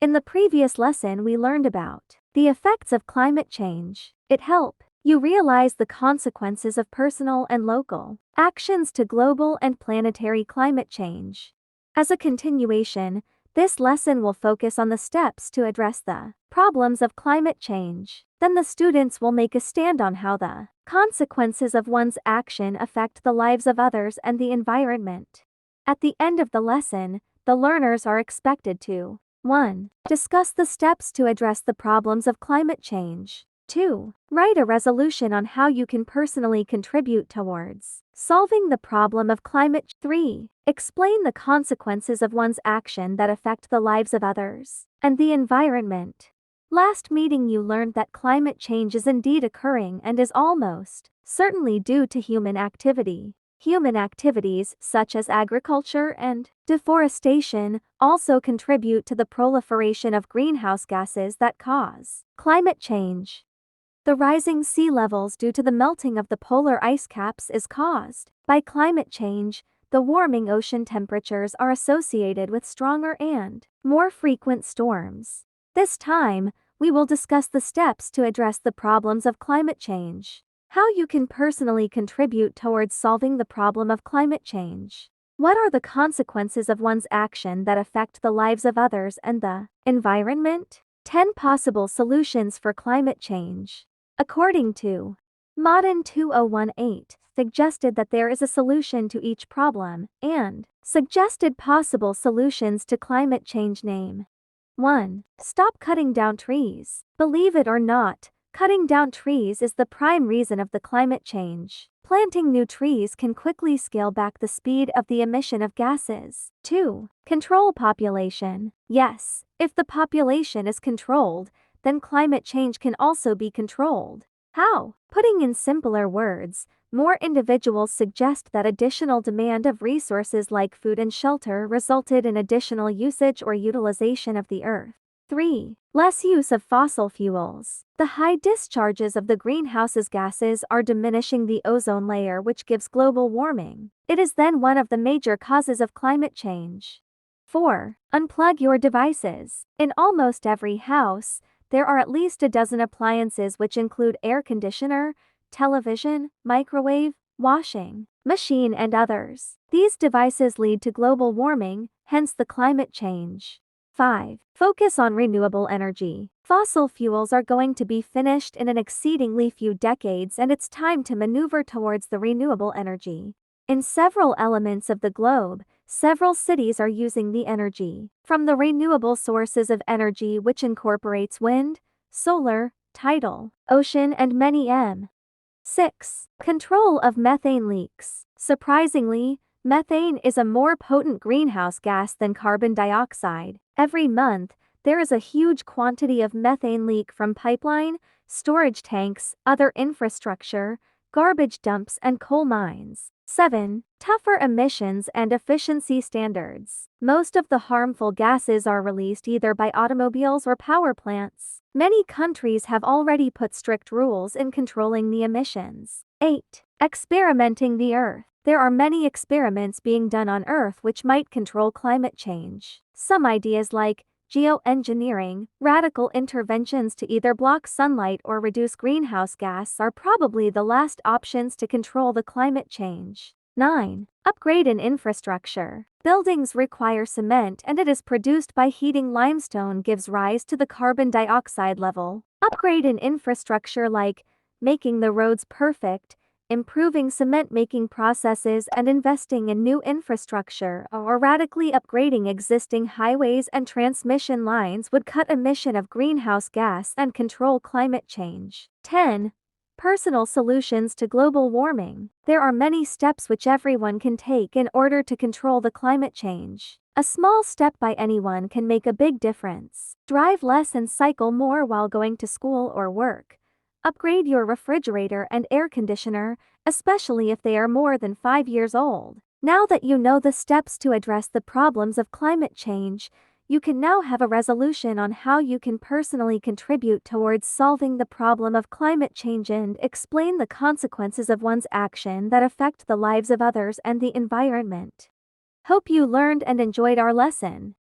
In the previous lesson we learned about the effects of climate change. It helped you realize the consequences of personal and local actions to global and planetary climate change. As a continuation, this lesson will focus on the steps to address the problems of climate change. Then the students will make a stand on how the consequences of one's action affect the lives of others and the environment. At the end of the lesson, the learners are expected to 1. Discuss the steps to address the problems of climate change. 2. Write a resolution on how you can personally contribute towards solving the problem of climate. 3. Explain the consequences of one's action that affect the lives of others and the environment. Last meeting you learned that climate change is indeed occurring and is almost certainly due to human activity. Human activities such as agriculture and deforestation also contribute to the proliferation of greenhouse gases that cause climate change. The rising sea levels due to the melting of the polar ice caps is caused by climate change. The warming ocean temperatures are associated with stronger and more frequent storms. This time, we will discuss the steps to address the problems of climate change. How you can personally contribute towards solving the problem of climate change. What are the consequences of one's action that affect the lives of others and the environment? 10 possible solutions for climate change. According to Modern 2018, suggested that there is a solution to each problem, and suggested possible solutions to climate change. Name 1. Stop cutting down trees. Believe it or not, cutting down trees is the prime reason of the climate change. Planting new trees can quickly scale back the speed of the emission of gases. 2. Control population. Yes, if the population is controlled, then climate change can also be controlled. How? Putting in simpler words, more individuals suggest that additional demand of resources like food and shelter resulted in additional usage or utilization of the earth. 3. Less use of fossil fuels. The high discharges of the greenhouse gases are diminishing the ozone layer, which gives global warming. It is then one of the major causes of climate change. 4. Unplug your devices. In almost every house, there are at least a dozen appliances which include air conditioner, television, microwave, washing machine and others. These devices lead to global warming, hence the climate change. 5. Focus on renewable energy. Fossil fuels are going to be finished in an exceedingly few decades, and it's time to maneuver towards the renewable energy. In several elements of the globe, several cities are using the energy from the renewable sources of energy, which incorporates wind, solar, tidal, ocean and many m. 6. Control of methane leaks. Surprisingly, methane is a more potent greenhouse gas than carbon dioxide. Every month, there is a huge quantity of methane leak from pipeline, storage tanks, other infrastructure, garbage dumps and coal mines. 7. Tougher emissions and efficiency standards. Most of the harmful gases are released either by automobiles or power plants. Many countries have already put strict rules in controlling the emissions. 8. Experimenting the Earth. There are many experiments being done on Earth which might control climate change. Some ideas like geoengineering, radical interventions to either block sunlight or reduce greenhouse gas are probably the last options to control the climate change. 9. Upgrade in infrastructure. Buildings require cement and it is produced by heating limestone gives rise to the carbon dioxide level. Upgrade in infrastructure like making the roads perfect, improving cement-making processes and investing in new infrastructure or radically upgrading existing highways and transmission lines would cut emission of greenhouse gas and control climate change. 10. Personal solutions to global warming. There are many steps which everyone can take in order to control the climate change. A small step by anyone can make a big difference. Drive less and cycle more while going to school or work. Upgrade your refrigerator and air conditioner, especially if they are more than 5 years old. Now that you know the steps to address the problems of climate change, you can now have a resolution on how you can personally contribute towards solving the problem of climate change and explain the consequences of one's action that affect the lives of others and the environment. Hope you learned and enjoyed our lesson.